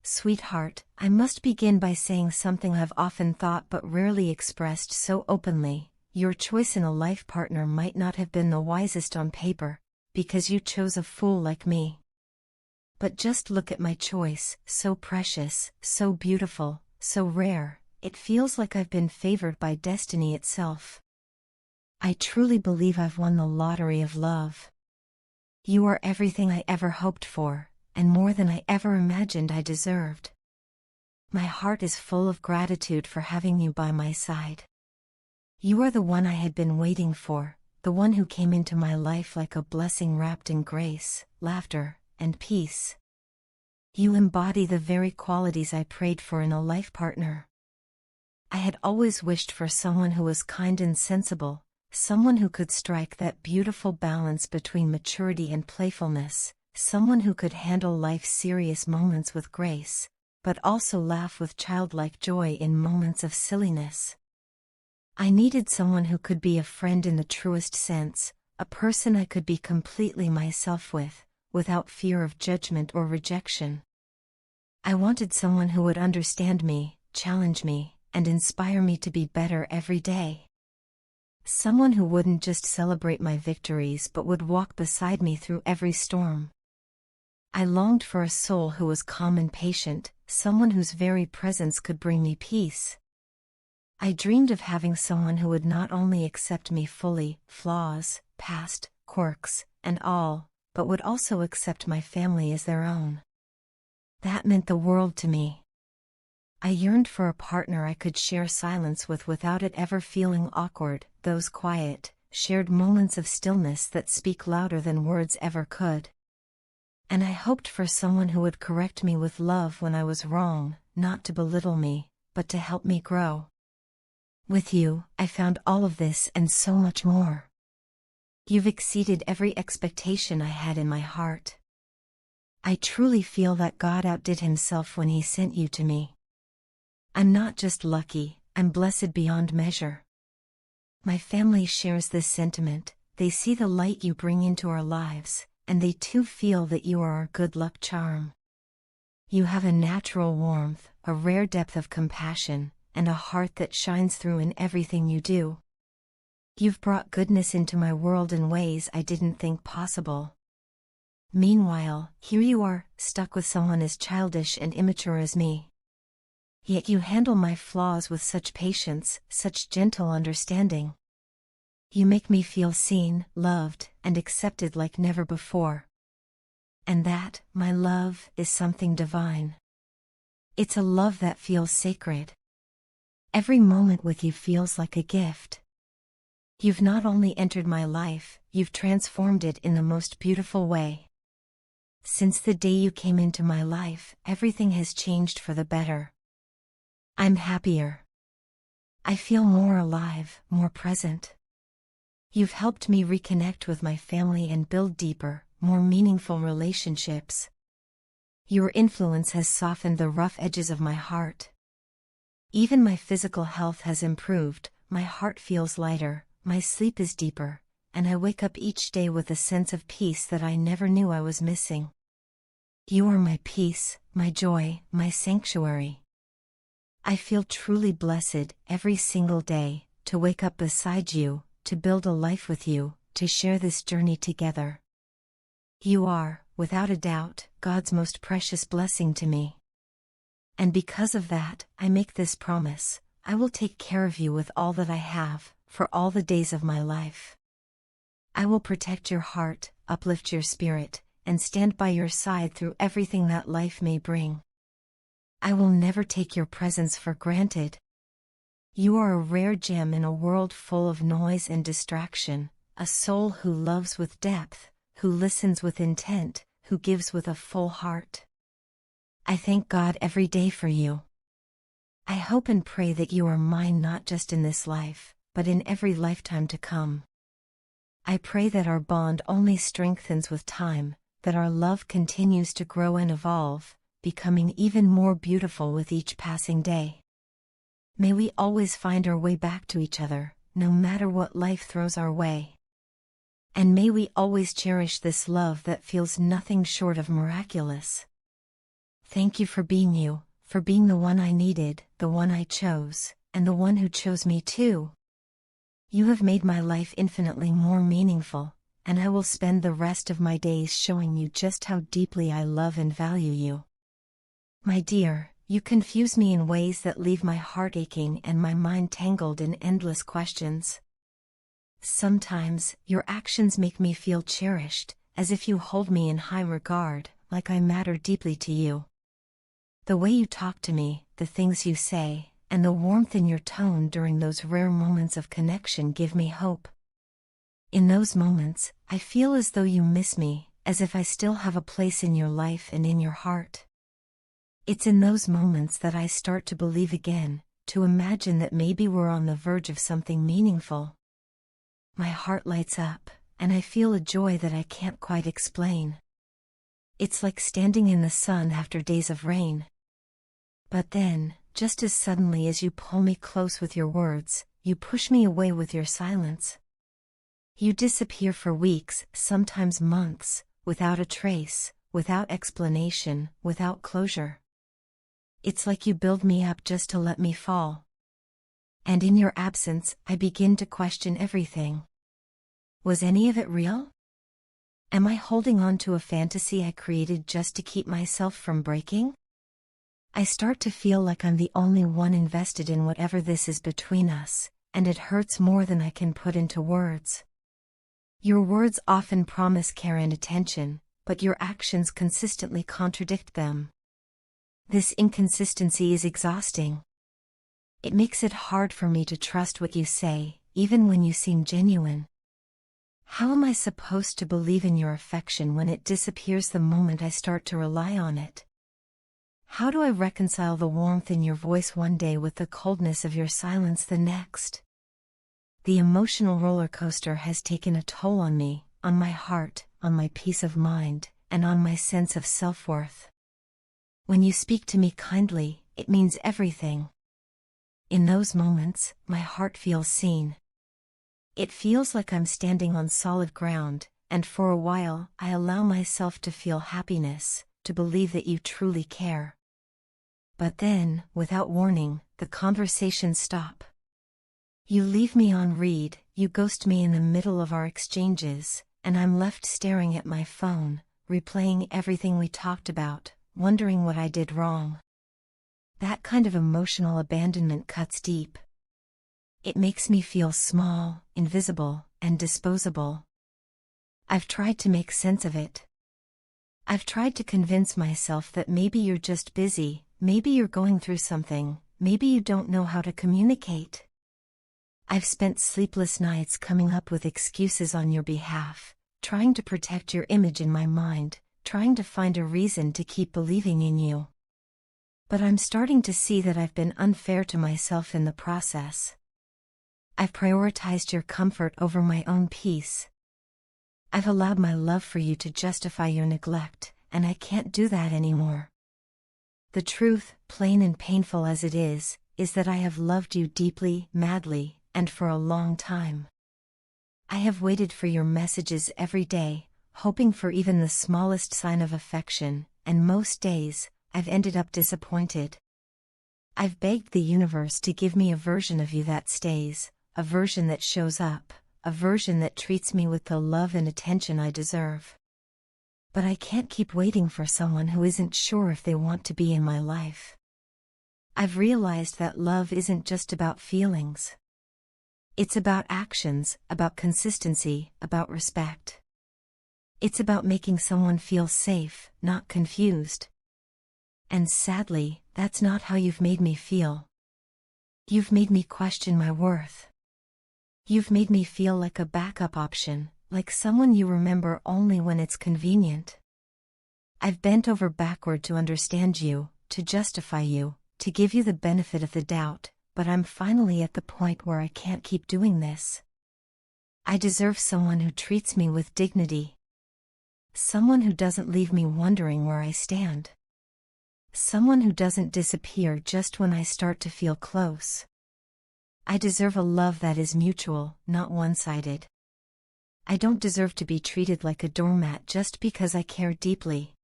Sweetheart, I must begin by saying something I've often thought but rarely expressed so openly. Your choice in a life partner might not have been the wisest on paper, because you chose a fool like me. But just look at my choice, so precious, so beautiful, so rare, it feels like I've been favored by destiny itself. I truly believe I've won the lottery of love. You are everything I ever hoped for, and more than I ever imagined I deserved. My heart is full of gratitude for having you by my side. You are the one I had been waiting for, the one who came into my life like a blessing wrapped in grace, laughter, and peace. You embody the very qualities I prayed for in a life partner. I had always wished for someone who was kind and sensible, someone who could strike that beautiful balance between maturity and playfulness, someone who could handle life's serious moments with grace, but also laugh with childlike joy in moments of silliness. I needed someone who could be a friend in the truest sense, a person I could be completely myself with, without fear of judgment or rejection. I wanted someone who would understand me, challenge me, and inspire me to be better every day. Someone who wouldn't just celebrate my victories but would walk beside me through every storm. I longed for a soul who was calm and patient, someone whose very presence could bring me peace. I dreamed of having someone who would not only accept me fully, flaws, past, quirks, and all, but would also accept my family as their own. That meant the world to me. I yearned for a partner I could share silence with without it ever feeling awkward, those quiet, shared moments of stillness that speak louder than words ever could. And I hoped for someone who would correct me with love when I was wrong, not to belittle me, but to help me grow. With you, I found all of this and so much more. You've exceeded every expectation I had in my heart. I truly feel that God outdid himself when he sent you to me. I'm not just lucky, I'm blessed beyond measure. My family shares this sentiment, they see the light you bring into our lives, and they too feel that you are our good luck charm. You have a natural warmth, a rare depth of compassion, and a heart that shines through in everything you do. You've brought goodness into my world in ways I didn't think possible. Meanwhile, here you are, stuck with someone as childish and immature as me. Yet you handle my flaws with such patience, such gentle understanding. You make me feel seen, loved, and accepted like never before. And that, my love, is something divine. It's a love that feels sacred. Every moment with you feels like a gift. You've not only entered my life, you've transformed it in the most beautiful way. Since the day you came into my life, everything has changed for the better. I'm happier. I feel more alive, more present. You've helped me reconnect with my family and build deeper, more meaningful relationships. Your influence has softened the rough edges of my heart. Even my physical health has improved, my heart feels lighter, my sleep is deeper, and I wake up each day with a sense of peace that I never knew I was missing. You are my peace, my joy, my sanctuary. I feel truly blessed every single day to wake up beside you, to build a life with you, to share this journey together. You are, without a doubt, God's most precious blessing to me. And because of that, I make this promise, I will take care of you with all that I have, for all the days of my life. I will protect your heart, uplift your spirit, and stand by your side through everything that life may bring. I will never take your presence for granted. You are a rare gem in a world full of noise and distraction, a soul who loves with depth, who listens with intent, who gives with a full heart. I thank God every day for you. I hope and pray that you are mine not just in this life, but in every lifetime to come. I pray that our bond only strengthens with time, that our love continues to grow and evolve, becoming even more beautiful with each passing day. May we always find our way back to each other, no matter what life throws our way. And may we always cherish this love that feels nothing short of miraculous. Thank you for being you, for being the one I needed, the one I chose, and the one who chose me too. You have made my life infinitely more meaningful, and I will spend the rest of my days showing you just how deeply I love and value you. My dear, you confuse me in ways that leave my heart aching and my mind tangled in endless questions. Sometimes, your actions make me feel cherished, as if you hold me in high regard, like I matter deeply to you. The way you talk to me, the things you say, and the warmth in your tone during those rare moments of connection give me hope. In those moments, I feel as though you miss me, as if I still have a place in your life and in your heart. It's in those moments that I start to believe again, to imagine that maybe we're on the verge of something meaningful. My heart lights up, and I feel a joy that I can't quite explain. It's like standing in the sun after days of rain. But then, just as suddenly as you pull me close with your words, you push me away with your silence. You disappear for weeks, sometimes months, without a trace, without explanation, without closure. It's like you build me up just to let me fall. And in your absence, I begin to question everything. Was any of it real? Am I holding on to a fantasy I created just to keep myself from breaking? I start to feel like I'm the only one invested in whatever this is between us, and it hurts more than I can put into words. Your words often promise care and attention, but your actions consistently contradict them. This inconsistency is exhausting. It makes it hard for me to trust what you say, even when you seem genuine. How am I supposed to believe in your affection when it disappears the moment I start to rely on it? How do I reconcile the warmth in your voice one day with the coldness of your silence the next? The emotional roller coaster has taken a toll on me, on my heart, on my peace of mind, and on my sense of self-worth. When you speak to me kindly, it means everything. In those moments, my heart feels seen. It feels like I'm standing on solid ground, and for a while, I allow myself to feel happiness, to believe that you truly care. But then, without warning, the conversations stop. You leave me on read, you ghost me in the middle of our exchanges, and I'm left staring at my phone, replaying everything we talked about, wondering what I did wrong. That kind of emotional abandonment cuts deep. It makes me feel small, invisible, and disposable. I've tried to make sense of it. I've tried to convince myself that maybe you're just busy, maybe you're going through something, maybe you don't know how to communicate. I've spent sleepless nights coming up with excuses on your behalf, trying to protect your image in my mind, trying to find a reason to keep believing in you. But I'm starting to see that I've been unfair to myself in the process. I've prioritized your comfort over my own peace. I've allowed my love for you to justify your neglect, and I can't do that anymore. The truth, plain and painful as it is that I have loved you deeply, madly, and for a long time. I have waited for your messages every day, hoping for even the smallest sign of affection, and most days, I've ended up disappointed. I've begged the universe to give me a version of you that stays, a version that shows up, a version that treats me with the love and attention I deserve. But I can't keep waiting for someone who isn't sure if they want to be in my life. I've realized that love isn't just about feelings. It's about actions, about consistency, about respect. It's about making someone feel safe, not confused. And sadly, that's not how you've made me feel. You've made me question my worth. You've made me feel like a backup option, like someone you remember only when it's convenient. I've bent over backward to understand you, to justify you, to give you the benefit of the doubt, but I'm finally at the point where I can't keep doing this. I deserve someone who treats me with dignity. Someone who doesn't leave me wondering where I stand. Someone who doesn't disappear just when I start to feel close. I deserve a love that is mutual, not one-sided. I don't deserve to be treated like a doormat just because I care deeply.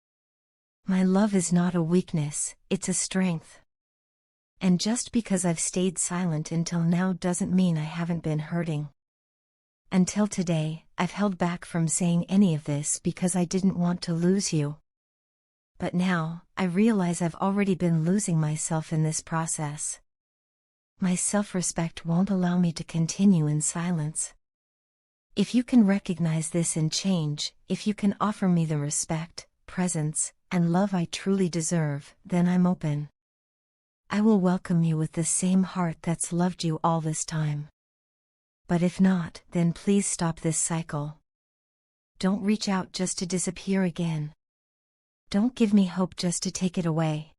My love is not a weakness, it's a strength. And just because I've stayed silent until now doesn't mean I haven't been hurting. Until today, I've held back from saying any of this because I didn't want to lose you. But now, I realize I've already been losing myself in this process. My self-respect won't allow me to continue in silence. If you can recognize this and change, if you can offer me the respect, presence, and love I truly deserve, then I'm open. I will welcome you with the same heart that's loved you all this time. But if not, then please stop this cycle. Don't reach out just to disappear again. Don't give me hope just to take it away.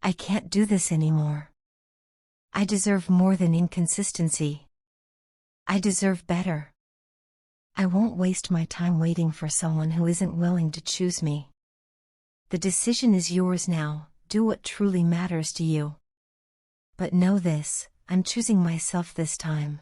I can't do this anymore. I deserve more than inconsistency. I deserve better. I won't waste my time waiting for someone who isn't willing to choose me. The decision is yours now, do what truly matters to you. But know this, I'm choosing myself this time.